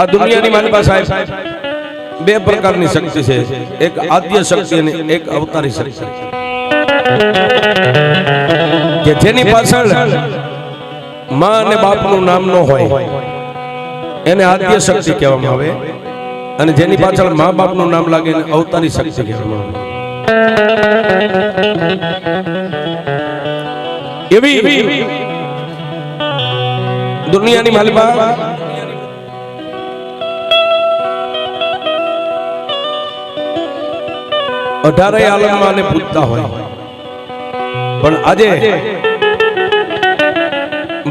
આ દુનિયાની માલિકા સાહેબ બે પ્રકારની શક્તિ છે, એક આદ્ય શક્તિ અને એક અવતારી શક્તિ, કે જેની પાછળ માં અને બાપનું નામ ન હોય એને આદ્ય શક્તિ કહેવામાં આવે, અને જેની પાછળ માં બાપનું નામ લાગે એને અવતારી શક્તિ કહેવામાં આવે. એવી દુનિયાની માલિકા 18 આલમમાં ને પૂજતા હોય, પણ આજે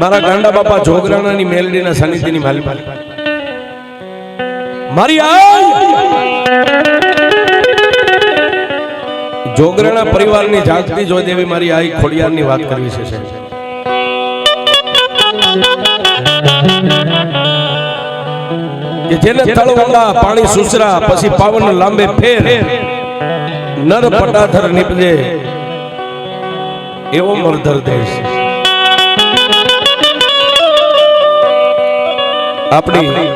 મારા ગાંડા બાપા જોગરાણાની મેલડીના સાનિધ્યની માલિકા મારી જોગરાણા પરિવારની જાગતી જોઈ દેવી મારી આઈ ખોડિયારની વાત કરવી છે. કે જેને તળવંડા પાણી સુસરા પછી પાવન લાંબે ફેર નર પટાથર નીપજે એવો મરધર દેશ. આપણી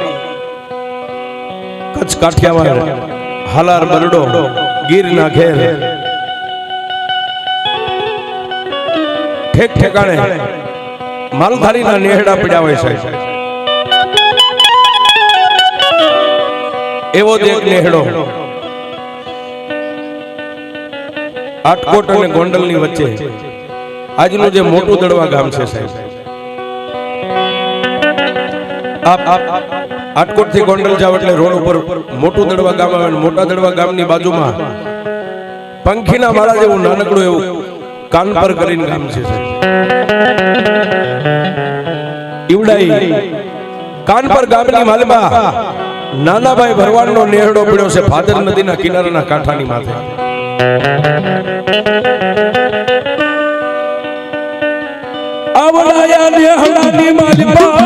કચ્છ કાઠિયાવાડ હાલાર બરડો ગીરના ઘેર ઠેક ઠેકાણે માલધારીના નેહડા પડ્યા હોય છે. એવો જ એક નેહડો આટકોટ અને ગોંડલની વચ્ચે આજનું જે મોટું દડવા ગામ છે સાહેબ, આટકોટ થી ગોંડલ જાવ એટલે રોડ ઉપર મોટું દડવા ગામ આવે, મોટા દડવા ગામની બાજુમાં પંખીના માળા જેવું નાનકડું એવું કાનપર કરીને ગામ છે. ઈવડાઈ કાનપર ગામની માલમાં નાનાભાઈ ભરવાડનો નેહડો પડ્યો છે ભાદર નદીના કિનારાના કાંઠાની માથે. આવડાયા નેહડાની માલમાં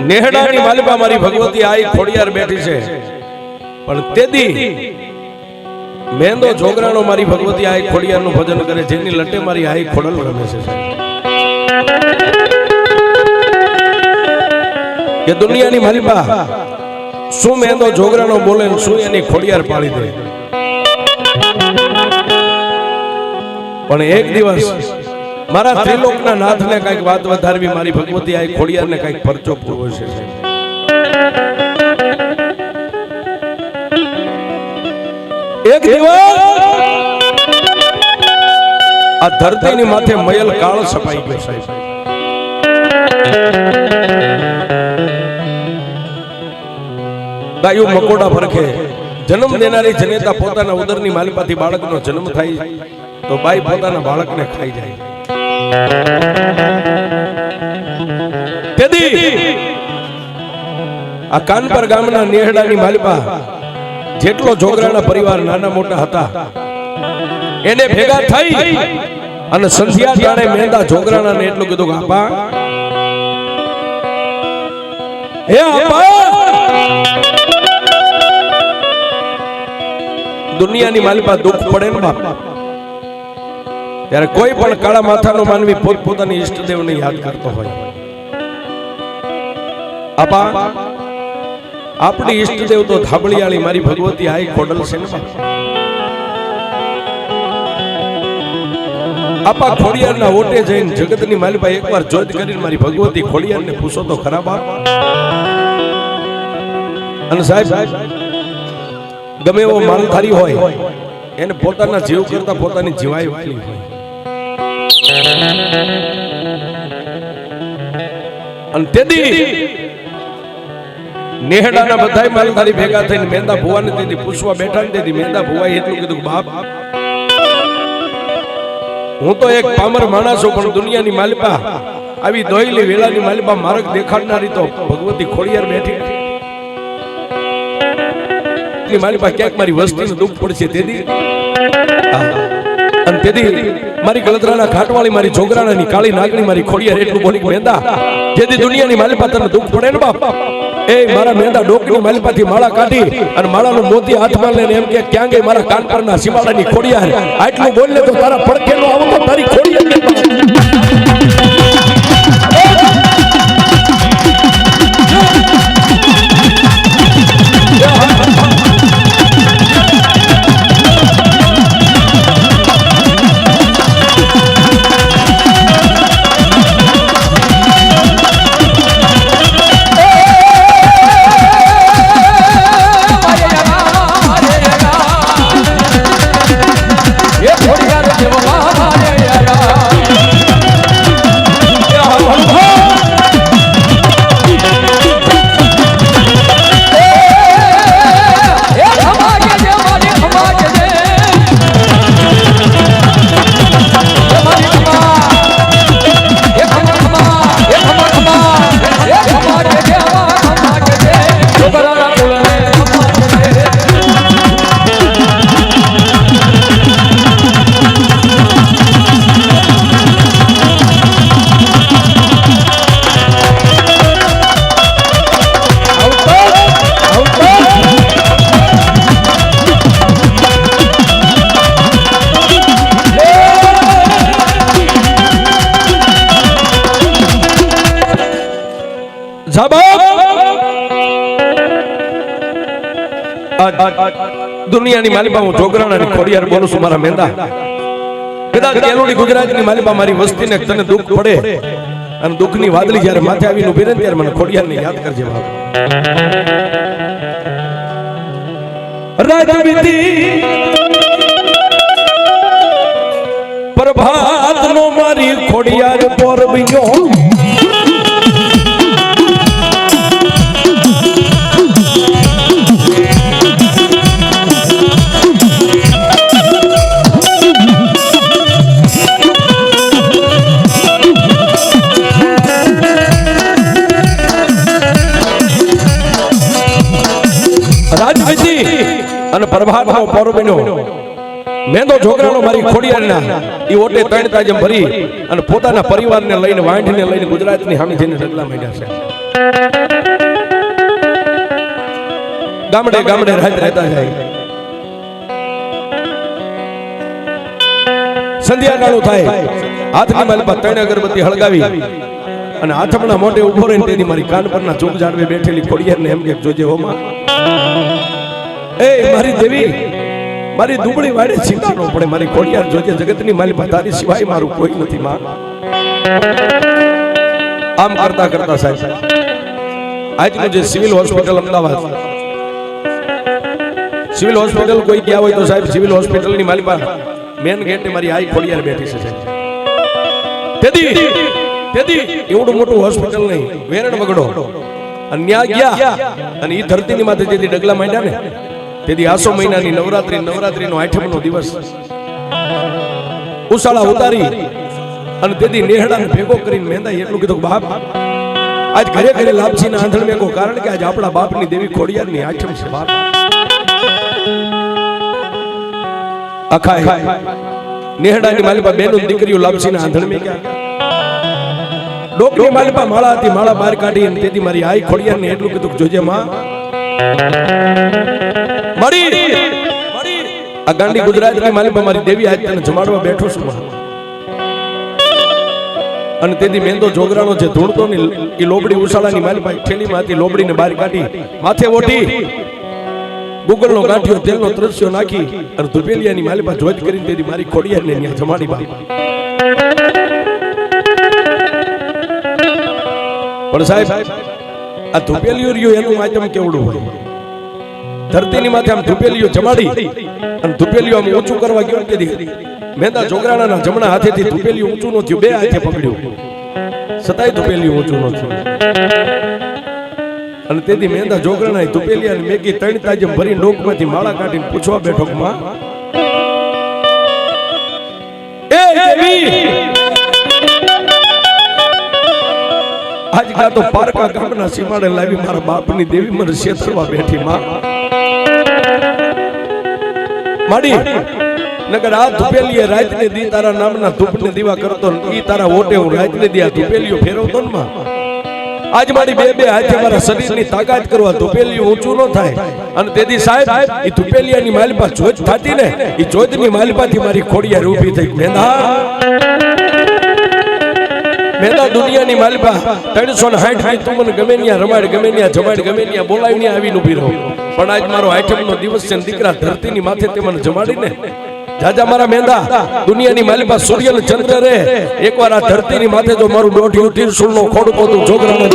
નેહડાની માલિકા મારી ભગવતી આઈ ખોડિયાર બેઠી છે, પણ તેદી મેંદો જોગરાણો મારી ભગવતી આઈ ખોડિયારનું ભજન કરે, જેની લટે મારી આઈ ખોડલ રમે છે. કે દુનિયાની માલિકા શું મેંદો જોગરાણો બોલે શું એની ખોડિયાર પાડી દે. પણ એક દિવસ મારા ત્રિલોકના નાથને કઈક વાત વધારવી, મારી ભગવતી આઈ ખોડિયારને કઈક પરચો પૂરવો છે. એક દિવસ આ ધરતીની માથે મયલ કાળ છપાઈ ગયો સાહેબ. ગાયું મકોડા ફરખે, જન્મ દેનારી જનેતા પોતાના ઉદરની માલિકાથી બાળકનો જન્મ થાય તો બાઈ પોતાના બાળકને ખાઈ જાય. આ કાનપર ગામના નેહડાની માલિકા જેટલો જોગરાણા પરિવાર નાના મોટા હતા એને ભેગા થઈ અને સંધ્યા ટાણે મેંદા જોગરાણાને એટલું કીધું કે આપા, હે આપા, દુનિયાની માલિકા દુઃખ પડે ને બાપ, ત્યારે કોઈ પણ કાળા માથાનો માનવી પોતપોતાની ઈષ્ટદેવને યાદ કરતો હોય. આપા, આપણી ઈષ્ટદેવ તો ધાબળિયાળી મારી ભગવતી આઈ ખોડલ છે ને. આપા ખોડિયારના ઓટે જઈને જગતની માલિકા એકવાર જોત કરીને મારી ભગવતી ખોડિયારને પૂછો તો ખરા બાપ. અને સાહેબ ગમે એવો માલધારી હોય એને પોતાના જીવ કરતા પોતાની જીવાય વાલી હોય. અને તેદી નેહડાના બધાય માલધારી ભેગા થઈને મેંદા ભુવાને તેદી પૂછવા બેઠા ને તેદી મેંદા ભુવાએ એટલું કીધું, બાપ હું તો એક પામર માણસ છું, પણ દુનિયાની માલિકા આવી દોયલી વેળાની માલિકા માર્ગ દેખાડનારી તો ભગવતી ખોડિયાર બેઠી. માલિકા ક્યાંક મારી વસ્તીને દુઃખ પડશે તેદી, અને અને તેથી મારી ગળતરાના ઘાટવાળી મારી જોગરાણાની કાળી નાગણી મારી ખોડિયાર એટલું બોલી મેંદા જેથી દુનિયાની માલિપા તને દુઃખ પડે ને બાપ એ મારા મેંદા ડોકની માલિપાથી માળા કાઢી અને માળાનું મોતી હાથમાં લઈને એમ કે ક્યાં ગઈ મારા કાન પરના સીમાડાની ખોડિયાર આટલું બોલે તો તારા પડખે નો આવો તો તારી ખોડિયાર દુનિયાની માલિપા હું જોગરાણાની ખોડિયાર બોલું છું મારા મેંદા કદાચ કેલોડી ગુજરાતની માલિપા મારી વસ્તીને તને દુઃખ પડે અને દુઃખની વાદળી જ્યારે માથે આવીને ઉભી રહે ત્યારે મને ખોડિયારને યાદ કરજે બાપ રાજવીતી પ્રભાતનો મારી ખોડિયાર પોરબિયો અને પ્રભાતનો પોરબીનો મેંદો જોગરાનો મારી ખોડિયારના ઈ ઓટે ત્રણ તાજમ ભરી અને પોતાના પરિવારને લઈને વાંઢને લઈને ગુજરાતની સામે જઈને ડગલા માંડ્યા છે ગામડે ગામડે રાત રહેતા જાય સંધ્યાકાળું થાય હાથની માલપા ત્રણ અગરબત્તી હળગાવી અને હાથમણા મોઢે ઉભો રહીને તેની મારી કાન પરના ચૂપ જાડવે બેઠેલી ખોડિયારને એમ કે જોજે હો માં એ મારી દેવી મારી દુબળી વાડે ચિંતા ન પડે મારી ખોડિયાર જોજે જગતની માલિપા તારી સિવાય મારું કોઈ નથી માં આમ કરતા કરતા સાહેબ આજનું જે civil hospital Ahmedabad civil hospital કોઈ ગયા હોય તો સાહેબ સિવિલ હોસ્પિટલની માલિપા મેન ગેટે મારી આઈ ખોડિયાર બેઠી છે સાહેબ તેથી એવડું મોટું હોસ્પિટલ નહીં વેરણ વગડો અને ન્યા ગયા અને ઈ ધરતીની માથે જેથી ડગલા માંડ્યા ને તેથી આસો મહિનાની નવરાત્રીનો 8મનો દિવસ ઉસાળા ઉતારી અને તેથી નેહડાને ભેગો કરીને મેંદા એટલું કીધું બાપ આજ ઘરે ઘરે લાપસીના આંધણ મેકો કારણ કે આજ આપણા બાપની દેવી ખોડિયારની 8મ છે બાપ આખા નેહડાની માલિપા બેનો દીકરીઓ લાપસીના આંધણ મેક્યા ડોકની માલિપા માળા હતી માળા બહાર કાઢી અને તેથી મારી આઈ ખોડિયારને એટલું કીધું જોજે માં મરી આ ગાંડી ગુજરાતની માલિપા મારી દેવી આજ તને જમાડવા બેઠો છું અને તેથી મેંદો જોગરાનો જે ધૂણતો ની ઈ લોબડી ઉસાળાની માલિપા ઠેલીમાં હતી લોબડીને બહાર કાઢી માથે ઓઢી ગુગળનો ગાંઠિયો તેલનો ત્રસ્યો નાખી અને ધુપેલિયાની માલિપા જોજ કરીને તેથી મારી ખોડિયારને ત્યાં જમાડી બાપ પણ સાહેબ આ ધુપેલિયો રહ્યો એનું આઈટમ કેવડું હોય ધરતીની માથે આમ ધુપેલિયો જમાડી અને ધુપેલિયો આમ ઊંચું કરવા ગયો તેથી મેંદા જોગરાણાના જમણા હાથેથી ધુપેલિયો ઊંચું ન થયું બે હાથે પકડ્યું છતાંય ધુપેલિયો ઊંચું ન થયું અને તેથી મેંદા જોગરાણાએ ધુપેલિયાને મેગી ત્રણ તાજમ ભરી ડોકમાંથી માળા કાઢીને પૂછવા બેઠો માં એ દેવી આજ કા તો પારકા ગામના સીમાડે લાવી મારા બાપની દેવી મને શેતરવા બેઠી માં માડી નકર આ ધૂપેલીએ રાતને દી તારા નામના ધૂપને દીવા કરતો ઈ તારા ઓટે હું રાતને દી આ ધૂપેલીઓ ફેરવતો ને માં આજ મારી બે હાથે મારા શરીરની તાકાત કરવા ધૂપેલીઓ ઊંચું ન થાય અને તેથી સાહેબ ઈ ધૂપેલિયાની માલિપા જોત થાતી ને ઈ જોતની માલિપાથી મારી ખોડિયાર ઊભી થઈ મેંદા દુનિયાની માલિપા 360 ની તું મને ગમે ન્યા રમાડ ગમે ન્યા જમાડ ગમે ન્યા બોલાવી ને આવીને ઊભી રહો પણ આજ મારો આઈટમનો દિવસ છે દીકરા ધરતીની માથે તે મને જમાડીને જાજા મારા મેંદા દુનિયાની માલિપા સૂર્ય ને ચંદ્ર રે એકવાર આ ધરતીની માથે જો મારું દોઢિયું ત્રિશુળનો ખોડકો તું જોગરાને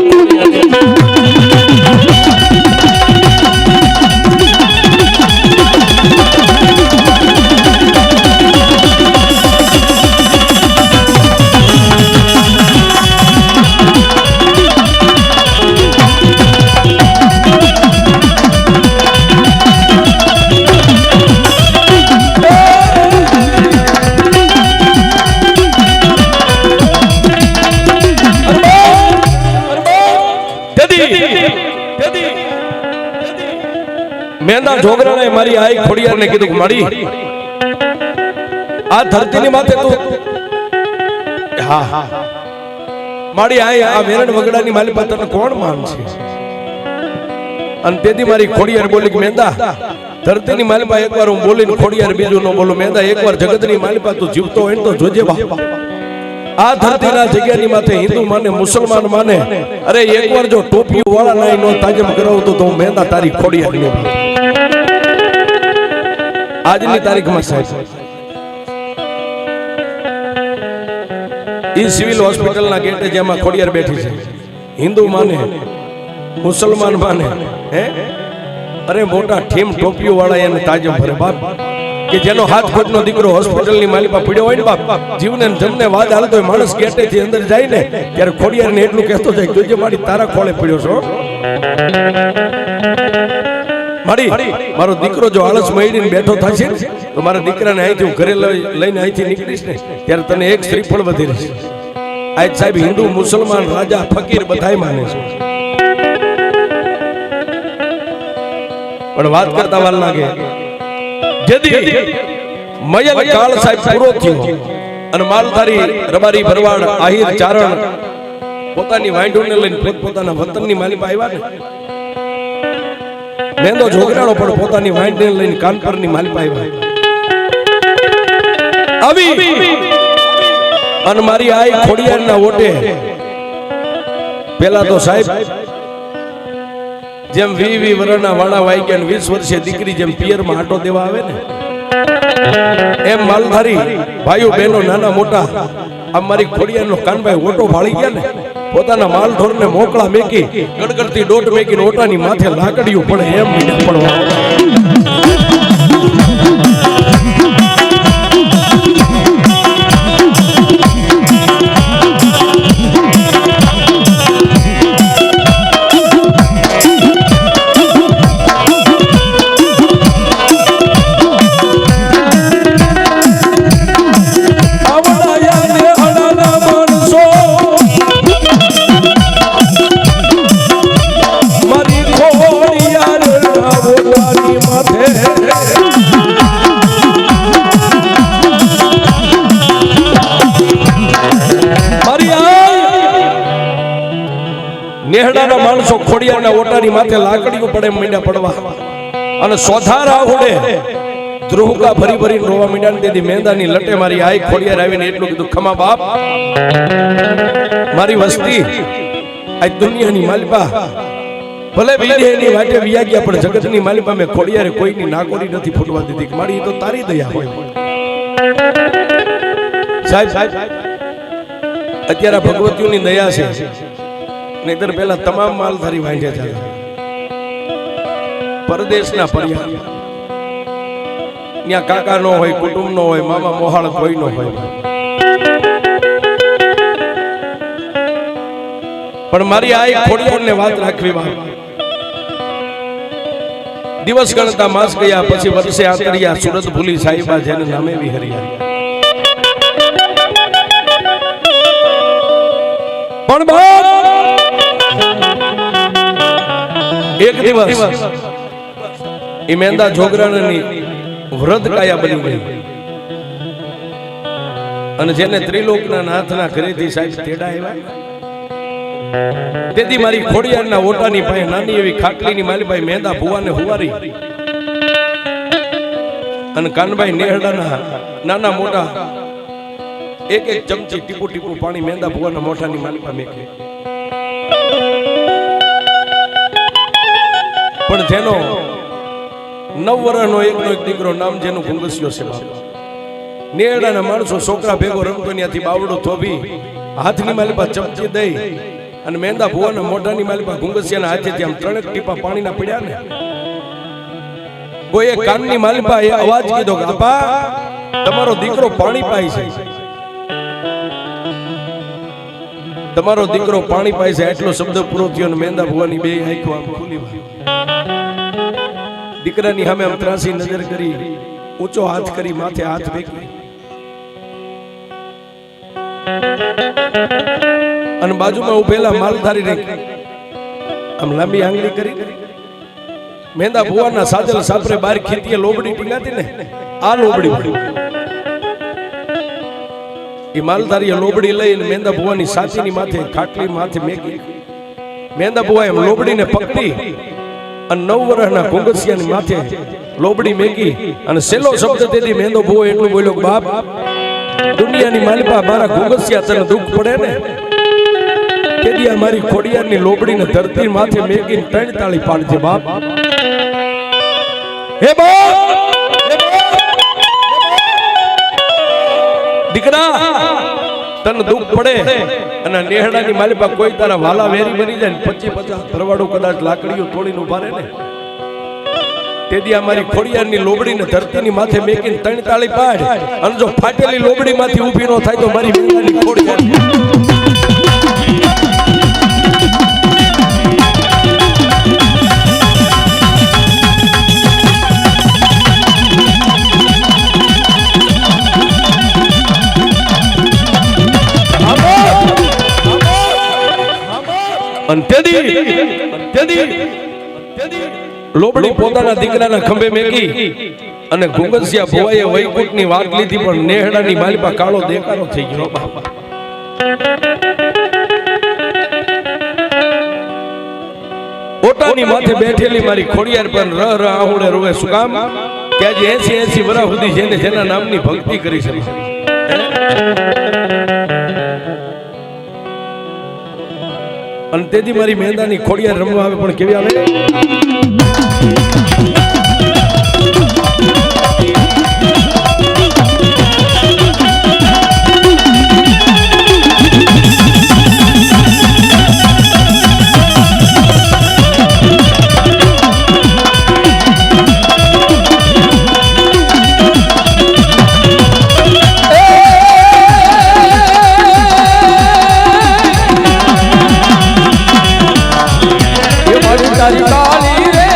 મેંદા જોગરાણે મારી આઈ ખોડિયારને કીધું કે માડી આ ધરતીની માથે તું હા માડી આ વેરણ વગડાની માલિપા તને કોણ માનશે અને તેથી મારી ખોડિયાર બોલી કે મેંદા ધરતીની માલિપા એકવાર હું બોલીને ખોડિયાર બીજું ન બોલું મેંદા એકવાર જગતની માલિપા તું જીવતો હોય ને તો જોજે બાપા આ ધરતીના જગ્યાની માથે હિન્દુ માને મુસલમાન માને અરે એકવાર જો ટોપી વાળા નાઈ નો તાજમ કરાવતો તો હું મેંદા તારી ખોડિયાર ને આજની તારીખમાં સાહેબ ઈ સિવિલ હોસ્પિટલના ગેટે જેમાં ખોડિયાર બેઠી છે હિન્દુ માને મુસલમાન માને હે અરે મોટા ઠીમ ટોપીઓ વાળા એને તાજમ ભરે બાપ કે જેનો હાથ ખોટનો દીકરો હોસ્પિટલની માલિપા પડ્યો હોય ને બાપ જીવને જમને વાત હાલતો હોય માણસ ગેટેથી અંદર જાય ને ત્યારે ખોડિયારને એટલું કહેતો જાય જોજે મારી તારા ખોળે પડ્યો છો મારી મારો દીકરો જો આળસ મહીડીને બેઠો થશે ને તો મારા દીકરાને અહીંથી હું ઘરે લઈને અહીંથી નીકળીશ ને ત્યારે તને એક શ્રીફળ વધી રહેશે આજ સાહેબ હિન્દુ મુસલમાન રાજા ફકીર બધાય માને છે પણ વાત કરતા વાર લાગે જેદી મયલ કાળ સાહેબ પૂરો થયો અને માલધારી રબારી ભરવાડ આહિર ચારણ પોતાની વાંઢોને લઈને પોતાના વતનની માલિપા આવ્યા ને મેંદો જોગરાણો પણ પોતાની વાંઢને લઈને કાનપુરની માલિપા આવ્યા આવી અને મારી આઈ ખોડિયારના ઓટે પેલા તો સાહેબ જેમ 20 વર્ષના વાણા વાગ્યા 20 વર્ષે દીકરી જેમ પિયરમાં આટો દેવા આવે ને એમ માલધારી ભાઈઓ બહેનો નાના મોટા આ મારી ખોડિયારનો કાનભાઈ ઓટો ભાળી ગયા ને પોતાના માલઢોરને મોકળા મેકી ગડગડતી ડોટ મેકીને ઓટાની માથે લાકડીઓ પડે એમ મીઠા પડવા નેહડાના માણસો ખોડિયારના ઓટાની માથે લાકડીઓ પડે મીંડા પડવા અને સોધારા ઉડે ધ્રુવકા ભરી ભરી રોવા મીંડા ને તેથી મેંદાની લટે મારી આઈ ખોડિયાર આવીને એટલું કીધું ખમા બાપ મારી વસ્તી આ દુનિયાની માલિપા ભલે વિદેહની વાટે વિયા ગયા પણ જગતની માલિપા મેં ખોડિયારે કોઈની નાકોરી નથી ફૂટવા દીધી મારી તો તારી દયા હોય સાહેબ અત્યારે ભગવતીઓની દયા છે નહીતર પેલા તમામ માલધારી વાંઢે છે પરદેશના પર્યા ત્યાં કાકા નો હોય કુટુંબ નો હોય મામા મોહાળ કોઈ નો હોય પણ મારી આ ખોડિયારને વાત રાખવી વાત દિવસ ગણતા માસ ગયા પછી વર્ષે આતરિયા સુરત ભૂલી સાહિબા જેને નામે વિહર્યા પણ એક દિવસ ઈ મેંદા જોગરાણની વ્રત કાયા બની ગઈ અને જેને ત્રિલોકના નાથના ઘરેથી સાહેબ તેડા આવ્યા તેથી મારી ખોડિયારના ઓટાની પાસે નાની એવી ખાટલીની માલી ભાઈ મેંદા ભુવાને હુવારી અને કાનભાઈ નેહડાના નાના મોટા એક એક ચમચી ટીપુ ટીપુ પાણી મેંદા ભુવાના મોઢાની માલી પાસે મેકે. પણ જેનો 9 વર્ષનો એકનો એક દીકરો નામ જેનું ગુંગસ્યો છે બાપ. નેહડાના માણસો છોકરા ભેગો રમતો ત્યાંથી બાવડો થોભી હાથની માલી પાસે ચમચી દઈ અને મેંદા ભુવાના મોઢાની માલી પાસે ગુંગસિયાના હાથેથી આમ 3 ટીપા પાણીના પડ્યા ને કોઈ કાનની માલી પાસે એ અવાજ કીધો કે આપા તમારો દીકરો પાણી પાય છે, તમારો દીકરો પાણી પાય છે. એટલો શબ્દ પૂરો થયો અને મેંદા ભુવાની બે આંખો આમ ખુલી. દીકરાની સામે આમ ત્રાસી નજર કરી, ઊંચો હાથ કરી, માથે હાથ મેકી અને બાજુમાં ઉભેલા માલધારી ને આમ લાંબી આંગળી કરી મેંદા ભુવાના સાજલ સાપરે બાર ખીતીએ લોબડી ટીંગાતી ને આ લોબડી એ માલધારીએ લોબડી લઈને મેંદા ભુવાની સાચીની માથે ખાટલી માથે મેકી. મેંદા ભુવાએ એમ લોબડીને પકડી અને 9 વર્ષના ગુંગસિયાની માથે લોબડી મેકી અને સેલો શબ્દ તેથી મેંદો ભુવો એટલું બોલ્યો કે બાપ દુનિયાની માલિપા મારા ગુંગસિયા તને દુઃખ પડે ને તેથી આ મારી ખોડિયારની લોબડીને ધરતી માથે મેકીને 3 તાળી પાડજે બાપ. હે બાપ દીકરા તને દુઃખ પડે અને નેહડાની માલિપા કોઈ તારા વાલા વેરી બની જાય ને 25-50 ભરવાડું કદાચ લાકડીઓ તોડીને ઉભા રહે ને તેથી આ મારી ખોડિયારની લોબડીને ધરતીની માથે મેકીને 3 તાળી પાડ અને જો ફાટેલી લોબડી માંથી ઊભી ન થાય તો મારી મેંદાની ખોડિયાર લોબડી પોતાના દીકરાના ખંભે મેકી અને ગુંગસિયા ભુવાએ વૈકુંઠની વાત લીધી પણ નેહડાની માલિપા કાળો દેકારો થઈ ગયો. ઓટાની માથે બેઠેલી મારી ખોડિયાર પર રહ રહ આહુડે રોવે. શું કામ કે આજે 80 વર્ષ સુધી જેને જેના નામની ભક્તિ કરી છે અને તેથી મારી મેંદાની ખોડિયાર રમવા આવે પણ કેવી આવે તારી કાલી રે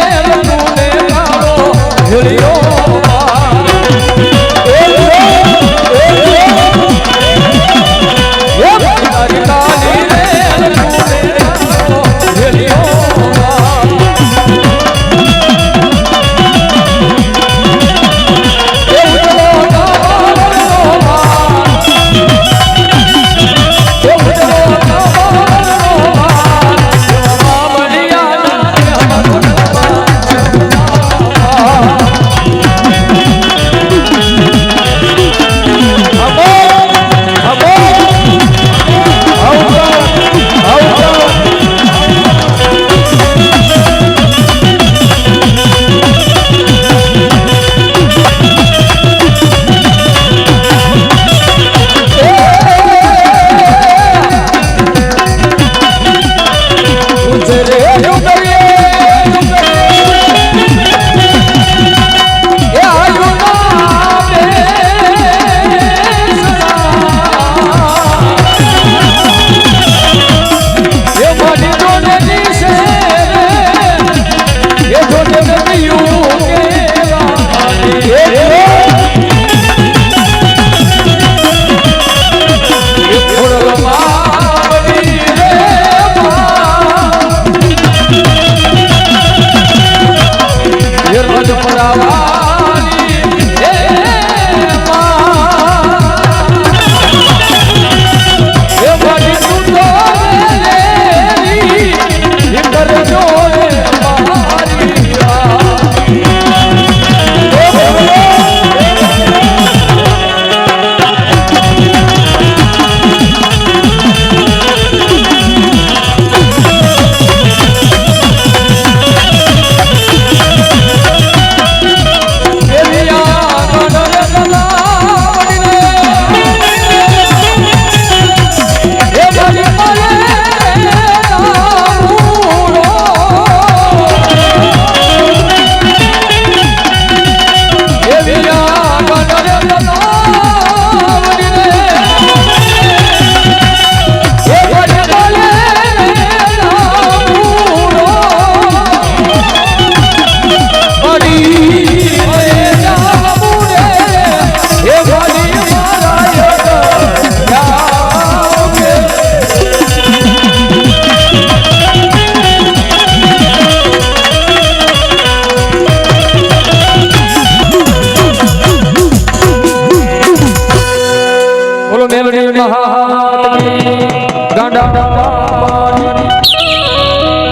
મેલડી મહાત્મી ગાંડા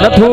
નથુ